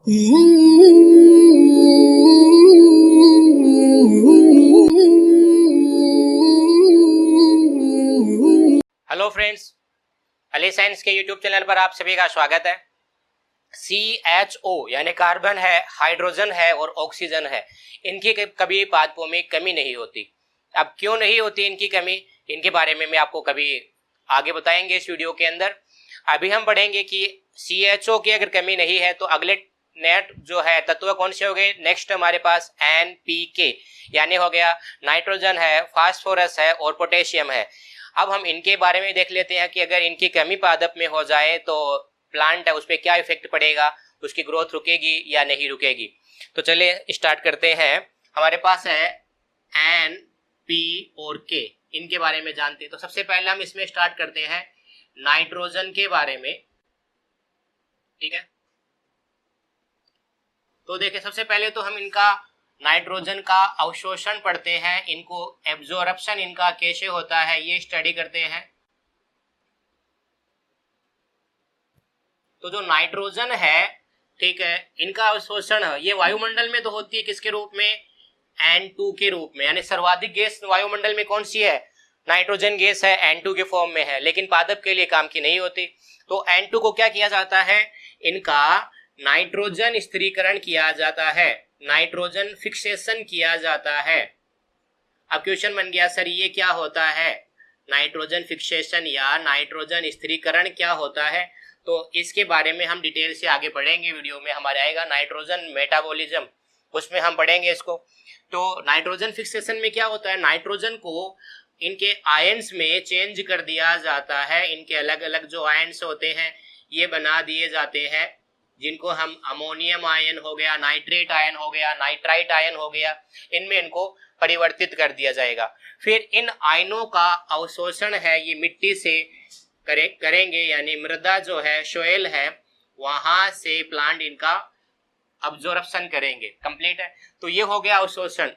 Hello friends, Ali science के YouTube channel पर आप सभी का स्वागत है। CHO यानी कार्बन है, हाइड्रोजन है और ऑक्सीजन है, इनकी कभी पादपों में कमी नहीं होती। अब क्यों नहीं होती इनकी कमी, इनके बारे में मैं आपको कभी आगे बताएंगे इस वीडियो के अंदर। अभी हम पढ़ेंगे कि CHO की अगर कमी नहीं है तो अगले नेट जो है तत्व कौन से हो गए। नेक्स्ट हमारे पास NPK यानी हो गया नाइट्रोजन है, फास्फोरस है और पोटेशियम है। अब हम इनके बारे में देख लेते हैं कि अगर इनकी कमी पादप में हो जाए तो प्लांट है उस पर क्या इफेक्ट पड़ेगा, उसकी ग्रोथ रुकेगी या नहीं रुकेगी। तो चलिए स्टार्ट करते हैं। हमारे पास है N, P और K, इनके बारे में जानते हैं। तो सबसे पहले हम इसमें स्टार्ट करते हैं नाइट्रोजन के बारे में, ठीक है। तो देखिए सबसे पहले तो हम इनका नाइट्रोजन का अवशोषण पढ़ते हैं, इनको एब्जॉर्प्शन इनका कैसे होता है ये स्टडी करते हैं। तो जो नाइट्रोजन है, ठीक है, इनका अवशोषण ये वायुमंडल में तो होती है किसके रूप में, N2 के रूप में। यानी सर्वाधिक गैस वायुमंडल में कौन सी है, नाइट्रोजन गैस है, N2 के फॉर्म में है, लेकिन पादप के लिए काम की नहीं होती। तो N2 को क्या किया जाता है, इनका नाइट्रोजन स्थिरीकरण किया जाता है, नाइट्रोजन फिक्सेशन किया जाता है। अब क्वेश्चन बन गया सर ये क्या होता है, नाइट्रोजन फिक्सेशन या नाइट्रोजन स्थिरीकरण क्या होता है। तो इसके बारे में हम डिटेल से आगे पढ़ेंगे, वीडियो में हमारे आएगा नाइट्रोजन मेटाबॉलिज्म, उसमें हम पढ़ेंगे इसको। तो नाइट्रोजन फिक्सेशन में क्या होता है, नाइट्रोजन को इनके आयंस में चेंज कर दिया जाता है। इनके अलग अलग जो आयंस होते हैं ये बना दिए जाते हैं, जिनको हम अमोनियम आयन हो गया, नाइट्रेट आयन हो गया, नाइट्राइट आयन हो गया, इनमें इनको परिवर्तित कर दिया जाएगा। फिर इन आयनों का अवशोषण है ये मिट्टी से करेंगे, यानी मृदा जो है, सोइल है, वहां से प्लांट इनका अब्जॉर्प्शन करेंगे। कंप्लीट है। तो ये हो गया अवशोषण।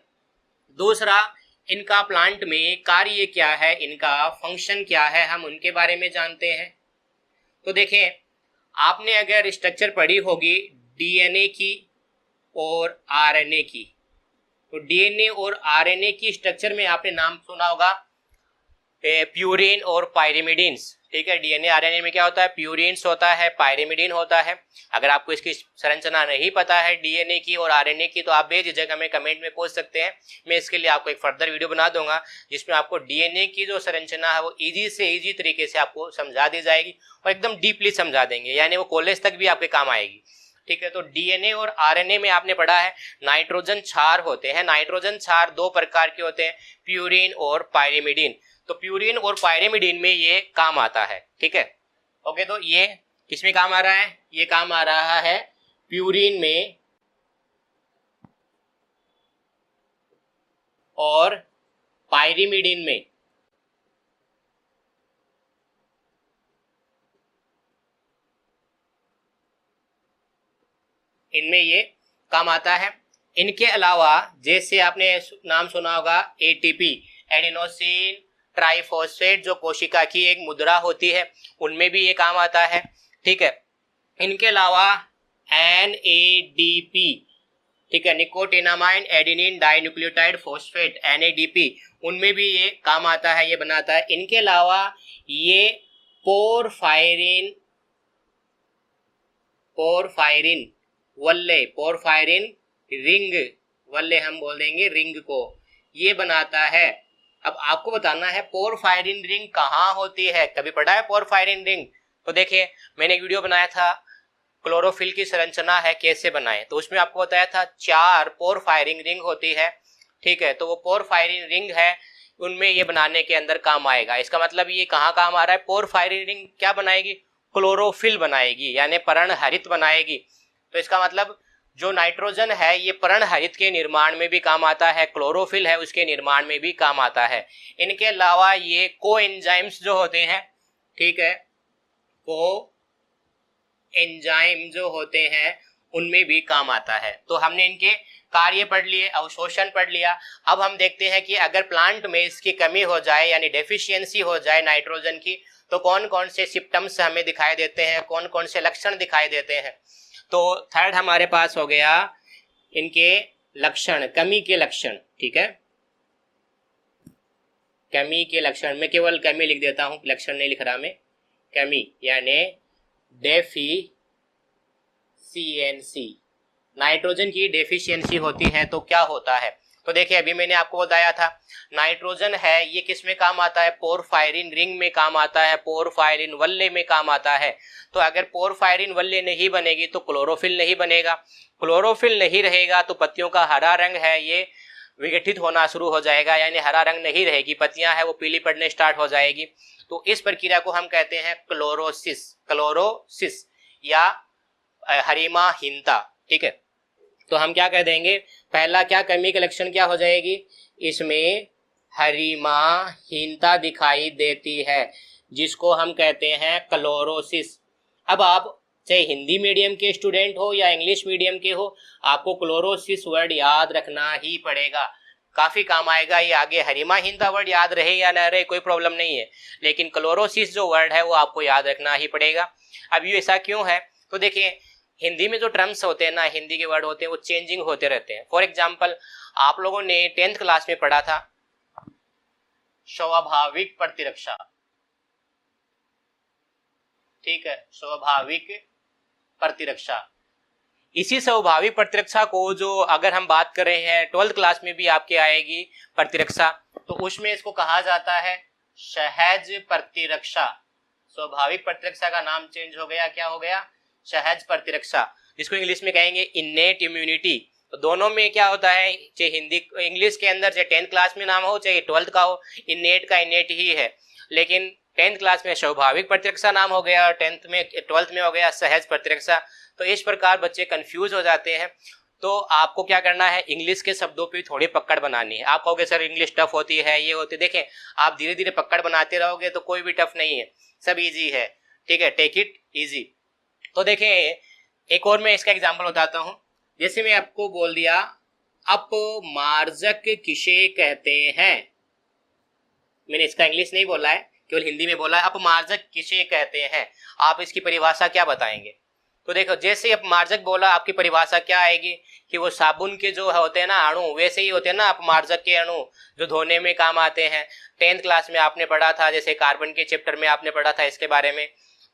दूसरा, इनका प्लांट में कार्य क्या है, इनका फंक्शन क्या है, हम उनके बारे में जानते हैं। तो देखें, आपने अगर स्ट्रक्चर पढ़ी होगी DNA की और RNA की, तो DNA और RNA की स्ट्रक्चर में आपने नाम सुना होगा प्यूरिन और पायरिमिडीन्स, ठीक है। DNA RNA में क्या होता है, प्यूरिन्स होता है, पायरिमिडीन होता है। अगर आपको इसकी संरचना नहीं पता है DNA की और RNA की तो आप बेझिझक हमें कमेंट में पूछ सकते हैं, मैं इसके लिए आपको एक फर्दर वीडियो बना दूंगा जिसमें आपको DNA की जो संरचना है वो इजी से इजी तरीके से आपको समझा दी जाएगी और एकदम डीपली समझा देंगे, यानी वो कॉलेज तक भी आपके काम आएगी, ठीक है। तो DNA और RNA में आपने पढ़ा है नाइट्रोजन क्षार होते हैं। नाइट्रोजन क्षार दो प्रकार के होते हैं, प्यूरिन और पायरिमिडीन। तो प्यूरिन और पायरिमिडीन में ये काम आता है, ठीक है। ओके, तो ये किसमें काम आ रहा है, ये काम आ रहा है प्यूरिन में और पायरिमिडीन में। इनमें ये काम आता है। इनके अलावा जैसे आपने नाम सुना होगा ATP, एडिनोसिन ट्राइफॉस्फेट, जो कोशिका की एक मुद्रा होती है, उनमें भी ये काम आता है, ठीक है। इनके अलावा NADP, ठीक है, निकोटिनामाइन एडेनिन डाइन्यूक्लियोटाइड फॉस्फेट, NADP, उनमें भी ये काम आता है, ये बनाता है। इनके अलावा ये पोरफायरिन वल्ले, पोरफायरिन रिंग, वल्ले हम बोल देंगे रिंग को, ये बनाता है। अब आपको बताना है पोरफायरिन रिंग कहाँ होती है, कभी पढ़ा है पोरफायरिन रिंग? तो देखिए मैंने एक वीडियो बनाया था क्लोरोफिल की संरचना है कैसे बनाए, तो उसमें आपको बताया था 4 पोरफायरिन रिंग होती है, ठीक है। तो वो पोरफायरिन रिंग है, उनमें ये बनाने के अंदर काम आएगा। इसका मतलब ये कहाँ काम आ रहा है, पोरफायरिन रिंग क्या बनाएगी, क्लोरोफिल बनाएगी, यानी पर्णहरित बनाएगी। तो इसका मतलब जो नाइट्रोजन है ये पर्णहरित के निर्माण में भी काम आता है, क्लोरोफिल है उसके निर्माण में भी काम आता है। इनके अलावा ये कोएंजाइम्स जो होते हैं, ठीक है, कोएंजाइम जो होते हैं उनमें भी काम आता है। तो हमने इनके कार्य पढ़ लिए, अवशोषण पढ़ लिया। अब हम देखते हैं कि अगर प्लांट में इसकी कमी हो जाए यानी डेफिशिएंसी हो जाए नाइट्रोजन की, तो कौन कौन से सिम्टम्स हमें दिखाई देते हैं, कौन कौन से लक्षण दिखाई देते हैं। तो थर्ड हमारे पास हो गया इनके लक्षण, कमी के लक्षण, ठीक है, कमी के लक्षण, मैं केवल कमी लिख देता हूं, लक्षण नहीं लिख रहा मैं, कमी यानी डेफिशिएंसी, नाइट्रोजन की डेफिशिएंसी होती है तो क्या होता है। तो देखिए अभी मैंने आपको बताया था नाइट्रोजन है ये किस में काम आता है, पोरफायरिन रिंग में काम आता है, पोरफायरिन वल्ले में काम आता है। तो अगर पोरफायरिन वल्ले नहीं बनेगी तो क्लोरोफिल नहीं बनेगा, क्लोरोफिल नहीं रहेगा तो पत्तियों का हरा रंग है ये विघटित होना शुरू हो जाएगा, यानी हरा रंग नहीं रहेगी, पत्तियां है वो पीली पड़ने स्टार्ट हो जाएगी। तो इस प्रक्रिया को हम कहते हैं क्लोरोसिस, क्लोरोसिस या हरिमाहीनता, ठीक है। तो हम क्या कह देंगे, पहला क्या कमी के लक्षण क्या हो जाएगी, इसमें हरिमाहीनता दिखाई देती है जिसको हम कहते हैं क्लोरोसिस। अब आप चाहे हिंदी मीडियम के स्टूडेंट हो या इंग्लिश मीडियम के हो, आपको क्लोरोसिस वर्ड याद रखना ही पड़ेगा, काफी काम आएगा ये आगे। हरिमाहीनता वर्ड याद रहे या न रहे कोई प्रॉब्लम नहीं है, लेकिन क्लोरोसिस जो वर्ड है वो आपको याद रखना ही पड़ेगा। अब ये ऐसा क्यों है, तो देखिए हिंदी में जो टर्म्स होते हैं ना, हिंदी के वर्ड होते हैं वो चेंजिंग होते रहते हैं। फॉर एग्जाम्पल आप लोगों ने 10th क्लास में पढ़ा था स्वाभाविक प्रतिरक्षा, ठीक है, स्वाभाविक प्रतिरक्षा। इसी स्वाभाविक प्रतिरक्षा को जो अगर हम बात कर रहे हैं 12th क्लास में भी आपके आएगी प्रतिरक्षा, तो उसमें इसको कहा जाता है सहज प्रतिरक्षा। स्वाभाविक प्रतिरक्षा का नाम चेंज हो गया, क्या हो गया, सहज प्रतिरक्षा, जिसको इंग्लिश में कहेंगे इन्नेट इम्यूनिटी। तो दोनों में क्या होता है, चाहे हिंदी इंग्लिश के अंदर चाहे 10th क्लास में नाम हो चाहे 12th का हो, इन्नेट का इन्नेट ही है, लेकिन 10th क्लास में स्वाभाविक प्रतिरक्षा नाम हो गया और 12th में हो गया सहज प्रतिरक्षा। तो इस प्रकार बच्चे कंफ्यूज हो जाते हैं। तो आपको क्या करना है, इंग्लिश के शब्दों पे थोड़ी पकड़ बनानी है। आप कहोगे सर इंग्लिश टफ होती है, ये होती है, देखें आप धीरे धीरे पकड़ बनाते रहोगे तो कोई भी टफ नहीं है, सब इजी है, ठीक है, टेक इट इजी। तो देखें एक और मैं इसका एग्जाम्पल बताता हूं, जैसे मैं आपको बोल दिया अपमार्जक किसे कहते हैं, मैंने इसका इंग्लिश नहीं बोला है, केवल हिंदी में बोला है, अपमार्जक किसे कहते हैं, आप इसकी परिभाषा क्या बताएंगे। तो देखो जैसे अपमार्जक बोला आपकी परिभाषा क्या आएगी कि वो साबुन के जो होते हैं ना अणु, वैसे ही होते हैं ना अपमार्जक के अणु जो धोने में काम आते हैं। 10th क्लास में आपने पढ़ा था, जैसे कार्बन के चैप्टर में आपने पढ़ा था इसके बारे में।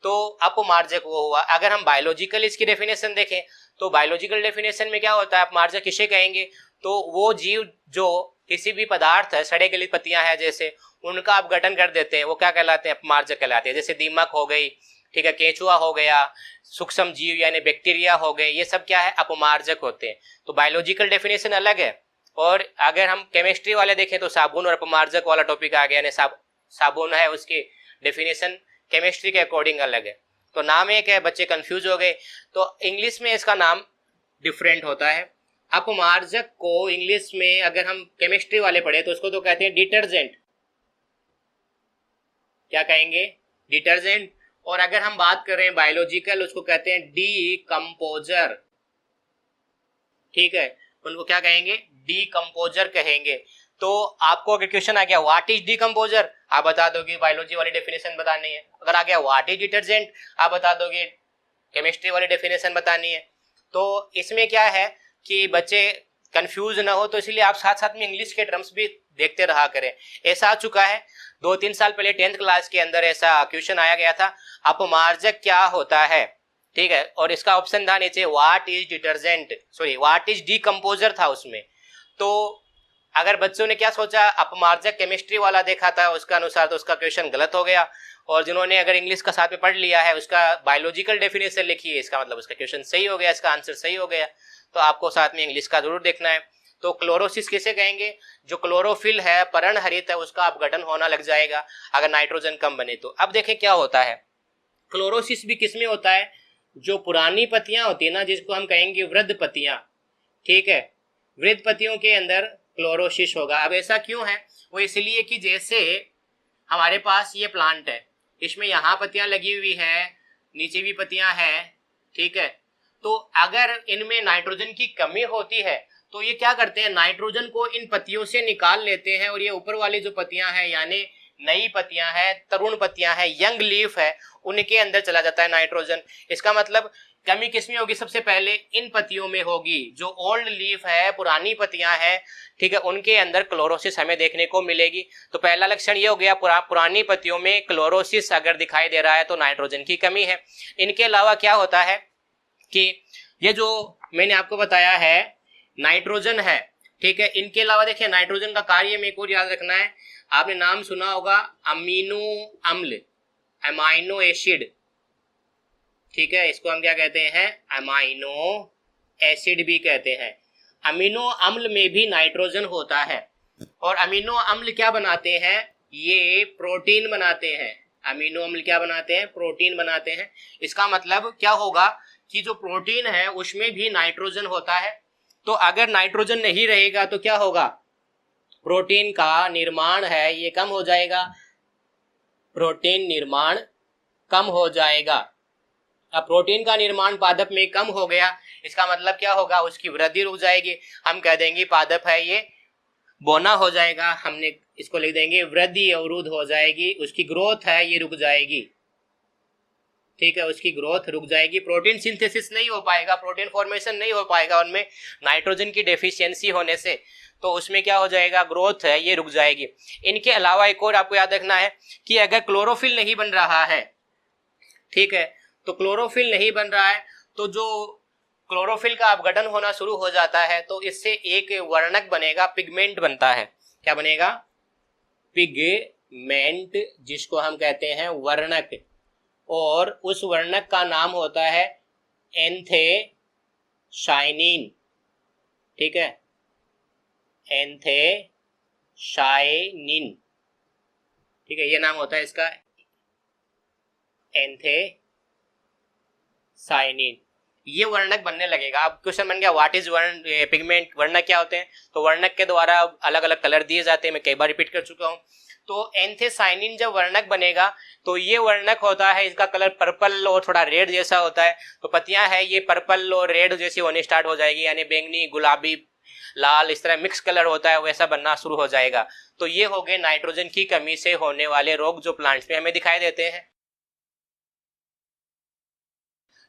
तो अपमार्जक वो हुआ। अगर हम बायोलॉजिकल इसकी डेफिनेशन देखें तो बायोलॉजिकल डेफिनेशन में क्या होता है, अपमार्जक किसे कहेंगे, तो वो जीव जो किसी भी पदार्थ है, सड़े गली पत्तियां हैं जैसे, उनका अपघटन कर देते हैं, वो क्या कहलाते हैं, अपमार्जक कहलाते हैं। जैसे दीमक हो गई, ठीक है, केंचुआ हो गया, सूक्ष्म जीव यानी बैक्टीरिया हो गए, ये सब क्या है, अपमार्जक होते हैं। तो बायोलॉजिकल डेफिनेशन अलग है। और अगर हम केमिस्ट्री वाले देखें तो साबुन और अपमार्जक वाला टॉपिक आ गया, यानी साबुन है उसकी डेफिनेशन केमिस्ट्री के अकॉर्डिंग अलग है। तो नाम एक है, बच्चे कंफ्यूज हो गए। तो इंग्लिश में इसका नाम डिफरेंट होता है। अपमार्जक को इंग्लिश में अगर हम केमिस्ट्री वाले पढ़े तो उसको तो कहते हैं डिटर्जेंट, क्या कहेंगे, डिटर्जेंट। और अगर हम बात कर रहे हैं बायोलॉजिकल, उसको कहते हैं डीकंपोजर, ठीक है, उनको क्या कहेंगे, डीकंपोजर कहेंगे। तो आपको अगर क्वेश्चन आ गया व्हाट इज डीकंपोजर, आप बता दोगे बायोलॉजी वाली डेफिनेशन बतानी है। अगर आ गया व्हाट इज डिटर्जेंट, आप बता दोगे केमिस्ट्री वाली डेफिनेशन बतानी है। तो इसमें क्या है कि बच्चे कंफ्यूज ना हो, तो इसलिए आप साथ साथ में इंग्लिश के टर्म्स भी देखते रहा करें। ऐसा आ चुका है 2-3 साल पहले 10th क्लास के अंदर ऐसा क्वेश्चन आया गया था, अपमार्जक क्या होता है, ठीक है, और इसका ऑप्शन था नीचे what is detergent, sorry what is decomposer था उसमें। तो अगर बच्चों ने क्या सोचा, अपमार्जक केमिस्ट्री वाला देखा था उसका अनुसार, तो उसका क्वेश्चन गलत हो गया। और जिन्होंने अगर इंग्लिश का साथ में पढ़ लिया है, उसका बायोलॉजिकल डेफिनेशन लिखी है, इसका मतलब उसका क्वेश्चन सही हो गया, इसका आंसर सही हो गया। तो आपको साथ में इंग्लिश का जरूर देखना है। तो क्लोरोसिस किसे कहेंगे, जो क्लोरोफिल है, पर्णहरित है, उसका अपघटन होना लग जाएगा अगर नाइट्रोजन कम बने तो। अब देखें क्या होता है, क्लोरोसिस भी किसमें होता है, जो पुरानी पत्तियां होती है ना, जिसको हम कहेंगे वृद्ध पत्तियां, ठीक है, वृद्ध पत्तियों के अंदर क्लोरोसिस होगा। अब ऐसा क्यों है, वो इसलिए कि जैसे हमारे पास ये प्लांट है, इसमें यहाँ पत्तियां लगी हुई है, नीचे भी पत्तियां हैं, ठीक है, तो अगर इनमें नाइट्रोजन की कमी होती है तो ये क्या करते हैं, नाइट्रोजन को इन पत्तियों से निकाल लेते हैं, और ये ऊपर वाली जो पत्तियां हैं यानी नई पत्तियां हैं, तरुण पत्तियां हैं, यंग लीफ है, उनके अंदर चला जाता है नाइट्रोजन। इसका मतलब कमी किसमें होगी? सबसे पहले इन पत्तियों में होगी, जो ओल्ड लीफ है, पुरानी पत्तियां हैं, ठीक है, उनके अंदर क्लोरोसिस हमें देखने को मिलेगी। तो पहला लक्षण ये हो गया, पुरानी पत्तियों में क्लोरोसिस अगर दिखाई दे रहा है तो नाइट्रोजन की कमी है। इनके अलावा क्या होता है कि ये जो मैंने आपको बताया है नाइट्रोजन है, ठीक है, इनके अलावा देखिए नाइट्रोजन का कार्य में एक और याद रखना है, आपने नाम सुना होगा अमीनो अम्ल, अमाइनो एसिड, ठीक है, इसको हम क्या कहते हैं? अमाइनो एसिड भी कहते हैं। अमीनो अम्ल में भी नाइट्रोजन होता है, और अमीनो अम्ल क्या बनाते हैं? ये प्रोटीन बनाते हैं। अमीनो अम्ल क्या बनाते हैं? प्रोटीन बनाते हैं। इसका मतलब क्या होगा कि जो प्रोटीन है उसमें भी नाइट्रोजन होता है। तो अगर नाइट्रोजन नहीं रहेगा तो क्या होगा? प्रोटीन का निर्माण है ये कम हो जाएगा, प्रोटीन निर्माण कम हो जाएगा। अब प्रोटीन का निर्माण पादप में कम हो गया, इसका मतलब क्या होगा? उसकी वृद्धि रुक जाएगी। हम कह देंगे पादप है ये बोना हो जाएगा, हमने इसको लिख देंगे वृद्धि अवरुद्ध हो जाएगी, उसकी ग्रोथ है ये रुक जाएगी, ठीक है, उसकी ग्रोथ रुक जाएगी। प्रोटीन सिंथेसिस नहीं हो पाएगा, प्रोटीन फॉर्मेशन नहीं हो पाएगा उनमें नाइट्रोजन की डेफिशिएंसी होने से, तो उसमें क्या हो जाएगा? ग्रोथ है ये रुक जाएगी। इनके अलावा एक और आपको याद रखना है कि अगर क्लोरोफिल नहीं बन रहा है, ठीक है, तो क्लोरोफिल नहीं बन रहा है तो जो क्लोरोफिल का अपघटन होना शुरू हो जाता है तो इससे एक वर्णक बनेगा, पिगमेंट बनता है। क्या बनेगा? पिगमेंट, जिसको हम कहते हैं वर्णक, और उस वर्णक का नाम होता है एंथोसायनिन, ठीक है, एंथोसायनिन, ठीक है, ये नाम होता है इसका एंथोसायनिन। ये वर्णक बनने लगेगा। अब क्वेश्चन बन गया व्हाट इज पिगमेंट, वर्णक क्या होते हैं? तो वर्णक के द्वारा अलग अलग कलर दिए जाते हैं, मैं कई बार रिपीट कर चुका हूं। तो एंथोसायनिन जब वर्णक बनेगा तो ये वर्णक होता है, इसका कलर पर्पल और थोड़ा रेड जैसा होता है। तो पत्तियां है ये पर्पल और रेड जैसी होने स्टार्ट हो जाएगी, यानी बैंगनी, गुलाबी, लाल, इस तरह मिक्स कलर होता है वैसा बनना शुरू हो जाएगा। तो ये हो गए नाइट्रोजन की कमी से होने वाले रोग जो प्लांट्स में हमें दिखाई देते हैं।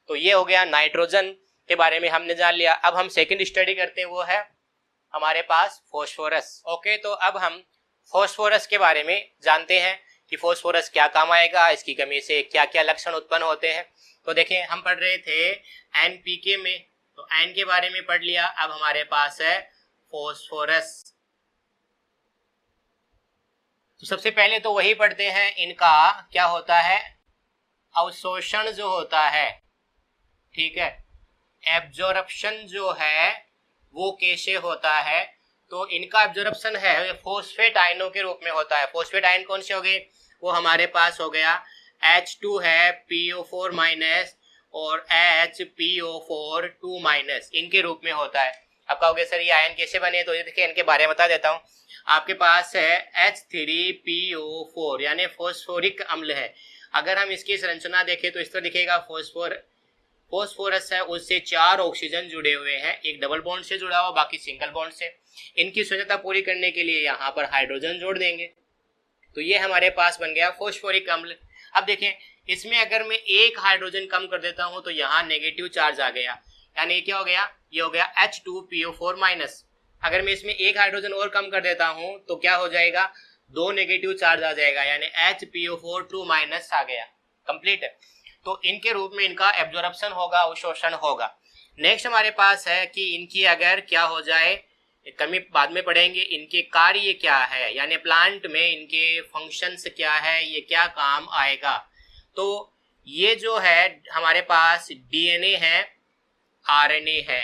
तो ये हो गया नाइट्रोजन के बारे में हमने जान लिया। अब हम सेकंड स्टडी करते हैं, वो है हमारे पास फॉस्फोरस। ओके, तो अब हम फॉस्फोरस के बारे में जानते हैं कि फॉस्फोरस क्या काम आएगा, इसकी कमी से क्या क्या लक्षण उत्पन्न होते हैं। तो देखें, हम पढ़ रहे थे एनपीके में, तो एन के बारे में पढ़ लिया। अब हमारे पास है फॉस्फोरस। तो सबसे पहले तो वही पढ़ते हैं, इनका क्या होता है? अवशोषण जो होता है, ठीक है, एब्जॉर्प्शन जो है वो कैसे होता है? तो इनका एब्जॉर्प्शन है फॉस्फेट आयनों के रूप में होता है। फॉस्फेट आयन कौन से हो गए? वो हमारे पास हो गया H2 है, PO4 माइनस और HPO4 2 माइनस, इनके रूप में होता है। अब कहोगे सर ये आयन कैसे बने? तो ये देखिए इनके बारे में बता देता हूँ। आपके पास है H3PO4 यानी फॉस्फोरिक अम्ल है। अगर हम इसकी संरचना देखें तो इस तरह दिखेगा, फॉस्फोरस है, उससे 4 ऑक्सीजन जुड़े हुए हैं, एक डबल बॉन्ड से जुड़ा हुआ, बाकी सिंगल बॉन्ड से। इनकी संरचना पूरी करने के लिए यहाँ पर हाइड्रोजन जोड़ देंगे, तो ये हमारे पास बन गया फॉस्फोरिक अम्ल। अब देखें, इसमें अगर मैं एक हाइड्रोजन कम कर देता हूँ तो यहाँ नेगेटिव चार्ज आ गया, यानी क्या हो गया? ये हो गया H2PO4 माइनस। अगर मैं इसमें एक हाइड्रोजन और कम कर देता हूँ तो क्या हो जाएगा? 2 नेगेटिव चार्ज आ जाएगा, यानी HPO4 2 माइनस आ गया। कंप्लीट है। तो इनके रूप में इनका एब्जॉर्प्शन होगा, अवशोषण होगा। नेक्स्ट हमारे पास है कि इनकी अगर क्या हो जाए, कमी बाद में पढ़ेंगे, इनके कार्य क्या है, यानी प्लांट में इनके फंक्शंस क्या है, ये क्या काम आएगा। तो ये जो है हमारे पास डीएनए है, आरएनए है,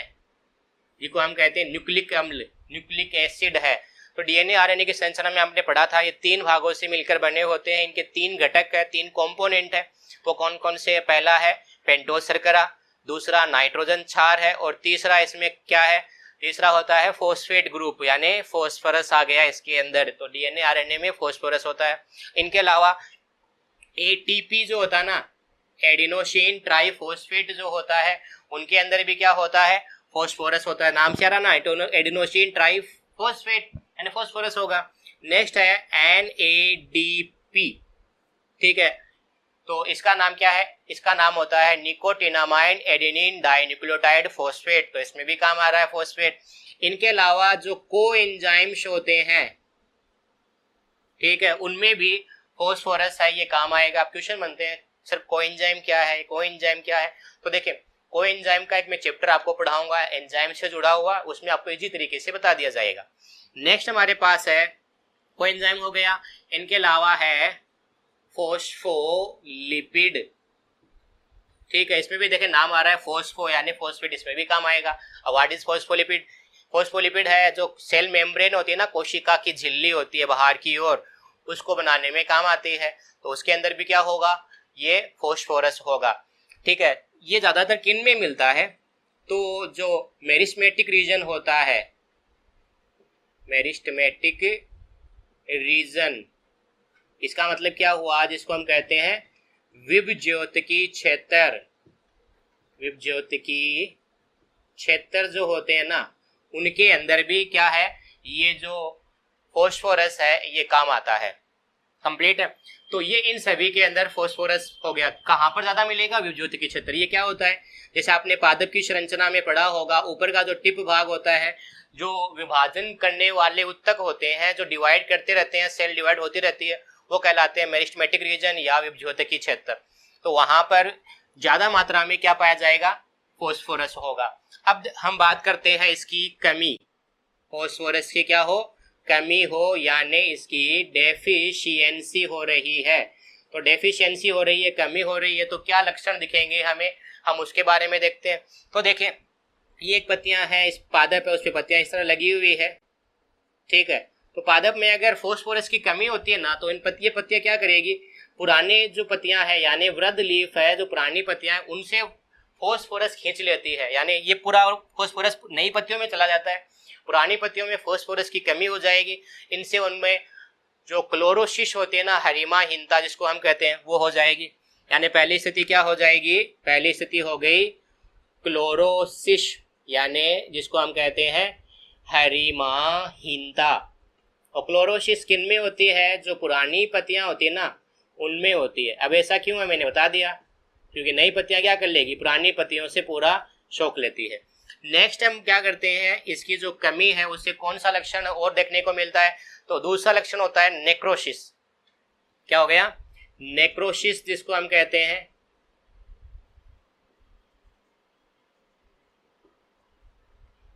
जिसको हम कहते हैं न्यूक्लिक अम्ल, न्यूक्लिक एसिड है। तो डीएनए आरएनए की संरचना में हमने पढ़ा था, ये 3 भागों से मिलकर बने होते हैं। इनके 3 घटक है, 3 कंपोनेंट है। वो कौन कौन से? पहला है पेंटोज शर्करा, दूसरा नाइट्रोजन क्षार है, और तीसरा इसमें क्या है? तीसरा होता है फॉस्फेट ग्रुप, यानी फॉस्फोरस आ गया इसके अंदर। तो डीएनए आरएनए में फॉस्फोरस होता है। इनके अलावा एटीपी जो होता है ना, एडिनोसिन ट्राइफॉस्फेट जो होता है, उनके अंदर भी क्या होता है? फॉस्फोरस होता है। नाम से आ रहा ना, एडिनोसिन ट्राइफॉस्फेट यानी फॉस्फोरस होगा। नेक्स्ट है NADP, ठीक है। तो इसका नाम क्या है, इसका नाम होता है निकोटिनामाइन एडेनिन डाइन्यूक्लियोटाइड फॉस्फेट। तो इसमें भी काम आ रहा है फॉस्फेट। इनके अलावा जो कोएंजाइम्स होते हैं, ठीक है, उनमें भी फॉस्फोरस है, ये काम आएगा। आप क्वेश्चन बनते हैं सर कोएंजाइम क्या है, कोएंजाइम क्या है। तो देखिए कोएंजाइम का एक मैं चैप्टर आपको पढ़ाऊंगा एंजाइम से जुड़ा हुआ, उसमें आपको इजी तरीके से बता दिया जाएगा। नेक्स्ट हमारे पास है कोएंजाइम हो गया, इनके अलावा है फॉस्फोलिपिड, ठीक है, इसमें भी देखें नाम आ रहा है फॉस्फो यानी फॉस्फेट, इसमें भी काम आएगा। अब व्हाट इज फॉस्फोलिपिड? फॉस्फोलिपिड है जो सेल मेम्ब्रेन होती है ना, कोशिका की झिल्ली होती है बाहर की ओर, उसको बनाने में काम आती है। तो उसके अंदर भी क्या होगा, ये फॉस्फोरस होगा, ठीक है। ये ज्यादातर किन में मिलता है, तो जो मेरिस्टेमेटिक रीजन होता है, मेरिस्टेमेटिक रीजन, इसका मतलब क्या हुआ, जिसको हम कहते हैं विभज्योतिकी क्षेत्र। विभज्योतिकी क्षेत्र जो होते हैं ना, उनके अंदर भी क्या है, ये जो फॉस्फोरस है ये काम आता है। कंप्लीट है। तो ये इन सभी के अंदर फॉस्फोरस हो गया। कहाँ पर ज्यादा मिलेगा, विभज्योतिकी क्षेत्र। ये क्या होता है, जैसे आपने पादप की संरचना में पढ़ा होगा, ऊपर का जो टिप भाग होता है, जो विभाजन करने वाले उत्तक होते हैं, जो डिवाइड करते रहते हैं, सेल डिवाइड होती रहती है, वो कहलाते हैं मेरिस्टेमेटिक रीजन या विभज्योतिकी क्षेत्र। तो वहां पर ज्यादा मात्रा में क्या पाया जाएगा, फॉस्फोरस होगा। अब हम बात करते हैं इसकी कमी, फॉस्फोरस की क्या हो, कमी हो, यानी इसकी डेफिशिएंसी हो रही है। तो डेफिशिएंसी हो रही है, कमी हो रही है, तो क्या लक्षण दिखेंगे हमें, हम उसके बारे में देखते हैं। तो देखें ये एक पत्तियां हैं, इस पादप है, उस पर पत्तियां इस तरह लगी हुई है, ठीक है। तो पादप में अगर फॉस्फोरस की कमी होती है ना, तो इन पत्तियां क्या करेगी, पुराने जो पत्तियां हैं यानी वृद्ध लीफ है, जो पुरानी पत्तियां हैं, उनसे फॉस्फोरस खींच लेती है, यानी ये पूरा फॉस्फोरस नई पत्तियों में चला जाता है। पुरानी पत्तियों में फॉस्फोरस की कमी हो जाएगी, इनसे उनमें जो क्लोरोसिस होती है ना, हरिमाहीनता जिसको हम कहते हैं, वो हो जाएगी। यानी पहली स्थिति क्या हो जाएगी, पहली स्थिति हो गई क्लोरोसिस, यानी जिसको हम कहते हैं हरिमाहीनता। और क्लोरोसिस किन में होती है, जो पुरानी पत्तियां होती है ना, उनमें होती है। अब ऐसा क्यों है, मैंने बता दिया, क्योंकि नई पत्तियां क्या कर लेगी, पुरानी पत्तियों से पूरा सोख लेती है। नेक्स्ट हम क्या करते हैं, इसकी जो कमी है उससे कौन सा लक्षण और देखने को मिलता है, तो दूसरा लक्षण होता है नेक्रोसिस। क्या हो गया, नेक्रोसिस, जिसको हम कहते हैं,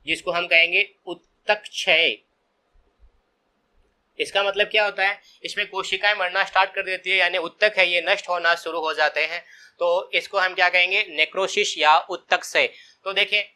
जिसको हम कहेंगे उत्तक क्षय। इसका मतलब क्या होता है, इसमें कोशिकाएं मरना स्टार्ट कर देती है, यानी उत्तक है ये नष्ट होना शुरू हो जाते हैं। तो इसको हम क्या कहेंगे, नेक्रोसिस या उत्तक क्षय। तो देखिए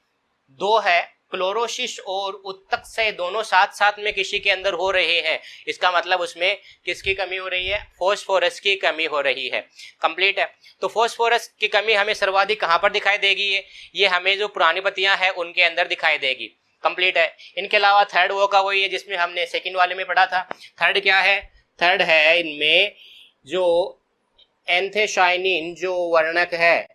दो है, क्लोरोसिस और उत्तक क्षय दोनों साथ साथ में किसी के अंदर हो रहे हैं। इसका मतलब उसमें किसकी कमी हो रही है, फॉस्फोरस की कमी हो रही है। कंप्लीट है। तो फॉस्फोरस की कमी हमें सर्वाधिक कहां पर दिखाई देगी, ये हमें जो पुरानी पत्तियां हैं उनके अंदर दिखाई देगी। कंप्लीट है। इनके अलावा थर्ड वो का वही है जिसमें हमने सेकंड वाले में पढ़ा था। थर्ड क्या है, थर्ड है इनमें जो एंथोसायनिन जो वर्णक है,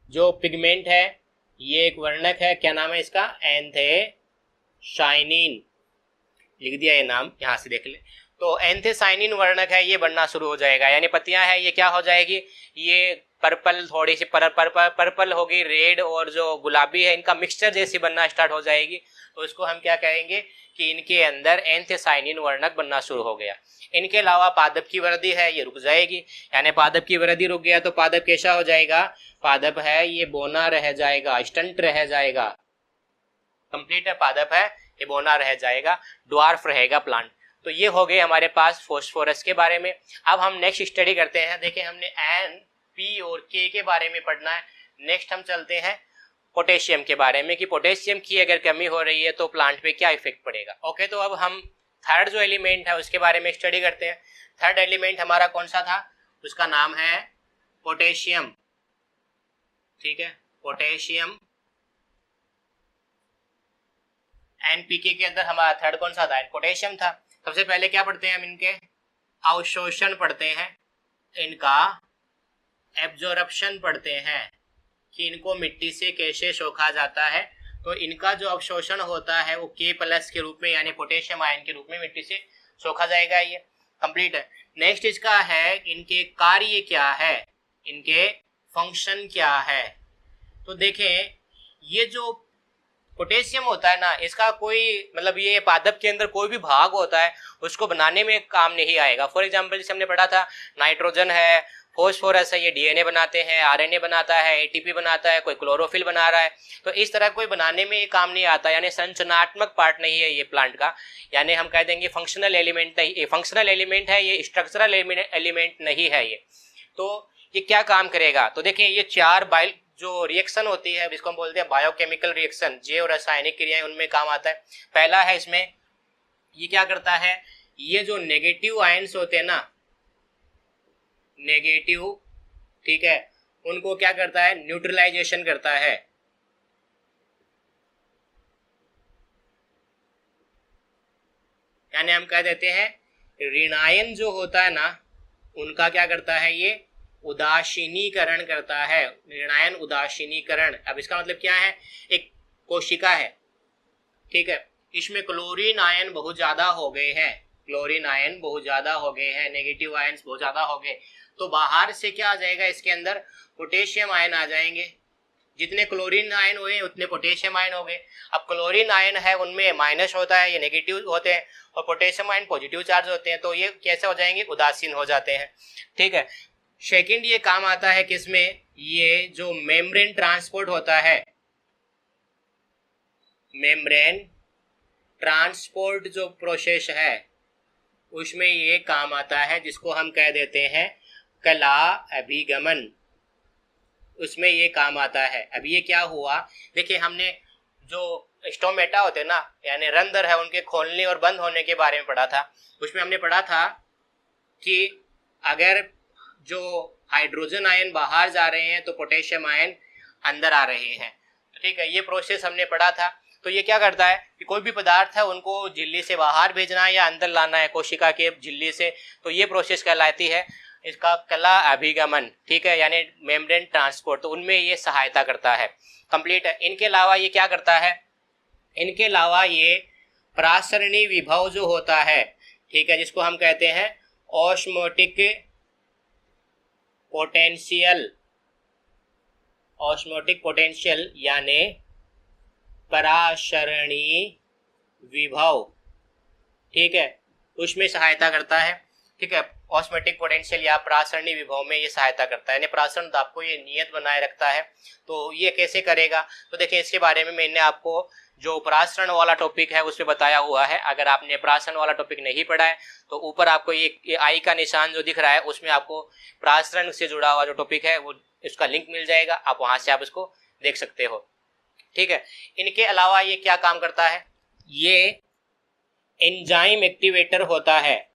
जो पिगमेंट है, ये एक वर्णक है, क्या नाम है इसका, एंथोसायनिन, लिख दिया ये नाम, यहां से देख ले। तो एंथोसायनिन वर्णक है, ये बनना शुरू हो जाएगा, यानी पत्तियां हैं ये क्या हो जाएगी, ये पर्पल, थोड़ी सी पर्पल होगी, रेड और जो गुलाबी है इनका मिक्सचर जैसी बनना स्टार्ट हो जाएगी। तो इसको हम क्या कहेंगे कि इनके अंदर एंथोसायनिन वर्णक बनना शुरू हो गया। इनके अलावा पादप की वृद्धि है ये रुक जाएगी, यानी पादप की वृद्धि रुक गया तो पादप कैसा हो जाएगा, पादप है ये बोना रह जाएगा, स्टंट रह जाएगा। कंप्लीट है, पादप है ये बोना रह जाएगा, ड्वार्फ रहेगा प्लांट। तो ये हो गए हमारे पास फॉस्फोरस के बारे में। अब हम नेक्स्ट स्टडी करते हैं। देखिए हमने एन, पी और के के बारे में पढ़ना है। नेक्स्ट हम चलते हैं पोटेशियम के बारे में, कि पोटेशियम की अगर कमी हो रही है तो प्लांट पे क्या इफेक्ट पड़ेगा। ओके, तो अब हम थर्ड जो एलिमेंट है उसके बारे में स्टडी करते हैं। थर्ड एलिमेंट हमारा कौन सा था, उसका नाम है पोटेशियम। ठीक है, पोटेशियम। एनपीके के अंदर हमारा थर्ड कौन सा था, पोटेशियम था। सबसे पहले क्या पढ़ते हैं हम, इनके अवशोषण पढ़ते हैं, इनका एब्जॉर्प्शन पढ़ते हैं कि इनको मिट्टी से कैसे सोखा जाता है। तो इनका जो अवशोषण होता है वो K+ के रूप में, यानी पोटेशियम आयन के रूप में मिट्टी से सोखा जाएगा ये। कंप्लीट है। नेक्स्ट इसका है इनके कार्य क्या है, इनके फंक्शन क्या है। तो देखें ये जो पोटेशियम होता है ना, इसका कोई मतलब ये पादप के अंदर कोई भी भाग होता है उसको बनाने में काम नहीं आएगा। फॉर एग्जांपल जैसे हमने पढ़ा था नाइट्रोजन है, फॉस्फोरस है, ये डीएनए बनाते हैं, आरएनए बनाता है, एटीपी बनाता है, कोई क्लोरोफिल बना रहा है। तो इस तरह कोई बनाने में ये काम नहीं आता, यानी संरचनात्मक पार्ट नहीं है ये प्लांट का, यानी हम कह देंगे फंक्शनल एलिमेंट नहीं, ये फंक्शनल एलिमेंट है, ये स्ट्रक्चरल एलिमेंट नहीं है ये। तो ये क्या काम करेगा, तो देखिए ये चार जो रिएक्शन होती है जिसको हम बोलते हैं बायोकेमिकल रिएक्शन, जैव रासायनिक क्रियाएं, उनमें काम आता है। पहला है इसमें ये क्या करता है, ये जो नेगेटिव आयंस होते हैं ना, नेगेटिव, ठीक है, उनको क्या करता है, न्यूट्रलाइजेशन करता है। यानी हम कह देते हैं ऋणायन जो होता है ना, उनका क्या करता है, ये उदासीनीकरण करता है, ऋणायन उदासीनीकरण। अब इसका मतलब क्या है, एक कोशिका है, ठीक है, इसमें क्लोरीन आयन बहुत ज्यादा हो गए हैं, क्लोरीन आयन बहुत ज्यादा हो गए हैं, नेगेटिव आयंस बहुत ज्यादा हो गए, तो बाहर से क्या आ जाएगा, इसके अंदर पोटेशियम आयन आ जाएंगे। जितने क्लोरीन आयन हुए उतने पोटेशियम आयन हो गए। अब क्लोरीन आयन है उनमें माइनस होता है, ये नेगेटिव होते हैं, और पोटेशियम आयन पॉजिटिव चार्ज होते हैं, तो ये कैसे हो जाएंगे, उदासीन हो जाते हैं, ठीक है। सेकंड ये काम आता है किसमें, ये जो मेम्ब्रेन ट्रांसपोर्ट होता है, मेम्ब्रेन ट्रांसपोर्ट जो प्रोसेस है उसमें ये काम आता है, जिसको हम कह देते हैं कला अभिगमन, उसमें ये काम आता है। अब ये क्या हुआ, देखिए हमने जो स्टोमेटा होते हैं ना, यानी रंध्र है, उनके खोलने और बंद होने के बारे में पढ़ा था। उसमें हमने पढ़ा था कि अगर जो हाइड्रोजन आयन बाहर जा रहे हैं तो पोटेशियम आयन अंदर आ रहे हैं, ठीक है, ये प्रोसेस हमने पढ़ा था। तो ये क्या करता है कि कोई भी पदार्थ है उनको झिल्ली से बाहर भेजना है या अंदर लाना है कोशिका के झिल्ली से, तो ये प्रोसेस कहलाती है इसका कला अभिगमन, ठीक है, यानी मेम्ब्रेन ट्रांसपोर्ट, तो उनमें ये सहायता करता है, कंप्लीट है। इनके अलावा ये क्या करता है, इनके अलावा ये प्रासरणी विभव जो होता है, ठीक है, जिसको हम कहते हैं ऑस्मोटिक पोटेंशियल, ऑस्मोटिक पोटेंशियल यानी परासरणी विभव, ठीक है, उसमें सहायता करता है, ठीक है। ऑस्मोटिक पोटेंशियल या प्रासरणी विभव में ये सहायता करता है, यानी प्रासरण दाब को ये नियत बनाए रखता है। तो ये कैसे करेगा, तो देखिए इसके बारे में मैंने आपको जो प्रासरण वाला टॉपिक है उसमें बताया हुआ है। अगर आपने प्रासरण वाला टॉपिक नहीं पढ़ा है तो ऊपर आपको ये आई का निशान जो दिख रहा है उसमें आपको प्रासरण से जुड़ा हुआ जो टॉपिक है वो इसका लिंक मिल जाएगा, आप वहां से आप इसको देख सकते हो, ठीक है। इनके अलावा ये क्या काम करता है, ये एंजाइम एक्टिवेटर होता है,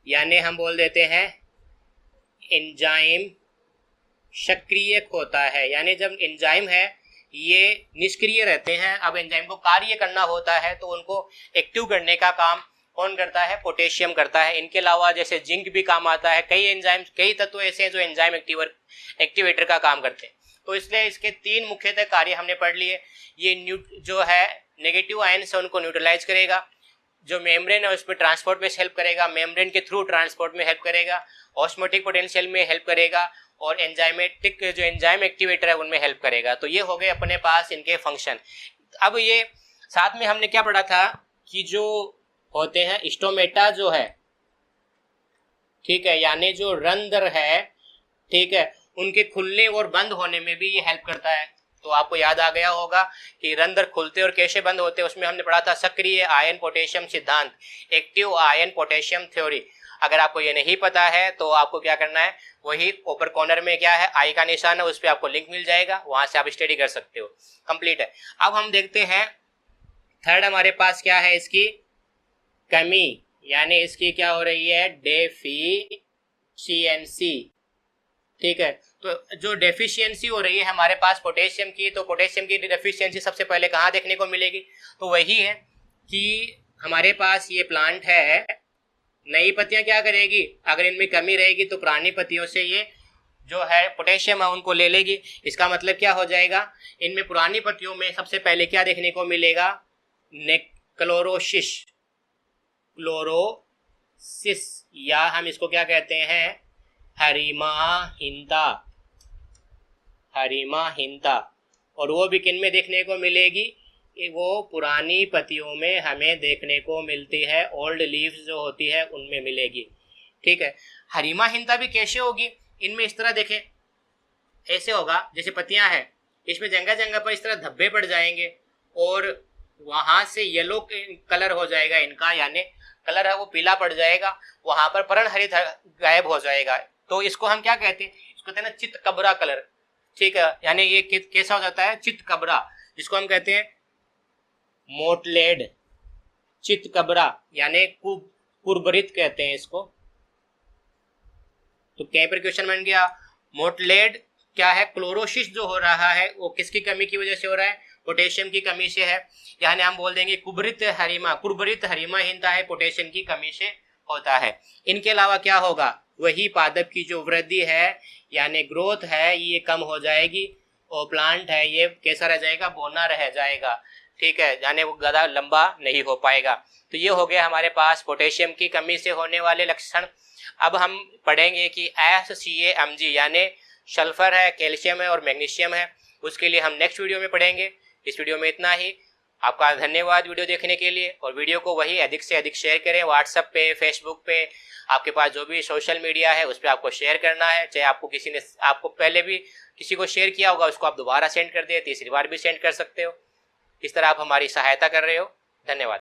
यानी हम बोल देते हैं एंजाइम सक्रियक होता है। यानी जब एंजाइम है ये निष्क्रिय रहते हैं, अब एंजाइम को कार्य करना होता है तो उनको एक्टिव करने का काम कौन करता है, पोटेशियम करता है। इनके अलावा जैसे जिंक भी काम आता है, कई एंजाइम, कई तत्व ऐसे हैं जो एंजाइम एक्टिवेटर का काम करते हैं। तो इसलिए इसके तीन मुख्यतः कार्य हमने पढ़ लिए। ये जो है नेगेटिव आयन से उनको न्यूट्रलाइज करेगा, जो मेम्ब्रेन है उसमें ट्रांसपोर्ट में हेल्प करेगा, मेम्ब्रेन के थ्रू ट्रांसपोर्ट में हेल्प करेगा, ऑस्मोटिक पोटेंशियल में हेल्प करेगा, और एंजाइमेटिक जो एंजाइम एक्टिवेटर है उनमें हेल्प करेगा। तो ये हो गए अपने पास इनके फंक्शन। अब ये साथ में हमने क्या पढ़ा था कि जो होते हैं स्टोमेटा जो है, ठीक है, यानी जो रंध्र है, ठीक है, उनके खुलने और बंद होने में भी ये हेल्प करता है। तो आपको याद आ गया होगा कि रंध्र खुलते और कैसे बंद होते, उसमें हमने पढ़ा था सक्रिय आयन पोटेशियम सिद्धांत, एक्टिव आयन पोटेशियम थ्योरी। अगर आपको ये नहीं पता है तो आपको क्या करना है, वही ऊपर कॉर्नर में क्या है आई का निशान है, उस पर आपको लिंक मिल जाएगा, वहां से आप स्टडी कर सकते हो, कंप्लीट है। अब हम देखते हैं थर्ड हमारे पास क्या है, इसकी कमी, यानी इसकी क्या हो रही है, डेफिशिएंसी, ठीक है। तो जो डेफिशिएंसी हो रही है हमारे पास पोटेशियम की, तो पोटेशियम की डेफिशिएंसी सबसे पहले कहाँ देखने को मिलेगी, तो वही है कि हमारे पास ये प्लांट है, नई पत्तियां क्या करेगी, अगर इनमें कमी रहेगी तो पुरानी पत्तियों से ये जो है पोटेशियम है उनको ले लेगी। इसका मतलब क्या हो जाएगा, इनमें पुरानी पत्तियों में सबसे पहले क्या देखने को मिलेगा, क्लोरोसिस, क्लोरोसिस, या हम इसको क्या कहते हैं, हरिमाहिंता, हरिमाहिंता। और वो भी किन में देखने को मिलेगी, वो पुरानी पत्तियों में हमें देखने को मिलती है, ओल्ड लीव्स जो होती है उनमें मिलेगी। ठीक है, हरिमाहिंता भी कैसे होगी, इनमें इस तरह देखें, ऐसे होगा जैसे पत्तियां हैं, इसमें जगह जगह पर इस तरह धब्बे पड़ जाएंगे और वहां से येलो कलर हो जाएगा इनका, यानी कलर है वो पीला पड़ जाएगा, वहां पर पर्णहरित गायब हो जाएगा। तो इसको हम क्या कहते हैं, इसको कहते हैं चितकबरा कलर। ठीक है, यानी ये कैसा हो जाता है, चितकबरा, जिसको हम कहते हैं मोटलेड, चितकबरा यानी कुरबरित कहते हैं इसको। तो क्या पर क्वेश्चन बन गया, मोटलेड क्या है, क्लोरोसिस जो हो रहा है वो किसकी कमी की वजह से हो रहा है, पोटेशियम की कमी से है। यानी हम बोल देंगे कुरबरित हरिमाहीनता है, पोटेशियम की कमी से होता है। इनके अलावा क्या होगा, वही पादप की जो वृद्धि है यानी ग्रोथ है ये कम हो जाएगी और प्लांट है ये कैसा रह जाएगा, बौना रह जाएगा। ठीक है, यानी वो ज़्यादा लंबा नहीं हो पाएगा। तो ये हो गया हमारे पास पोटेशियम की कमी से होने वाले लक्षण। अब हम पढ़ेंगे कि SCAMG यानी सल्फर है, कैल्शियम है और मैग्नीशियम है, उसके लिए हम नेक्स्ट वीडियो में पढ़ेंगे। इस वीडियो में इतना ही। आपका धन्यवाद वीडियो देखने के लिए, और वीडियो को वही अधिक से अधिक शेयर करें, व्हाट्सएप पे, फेसबुक पे, आपके पास जो भी सोशल मीडिया है उस पर आपको शेयर करना है। चाहे आपको किसी ने आपको पहले भी किसी को शेयर किया होगा, उसको आप दोबारा सेंड कर दें, तीसरी बार भी सेंड कर सकते हो। इस तरह आप हमारी सहायता कर रहे हो। धन्यवाद।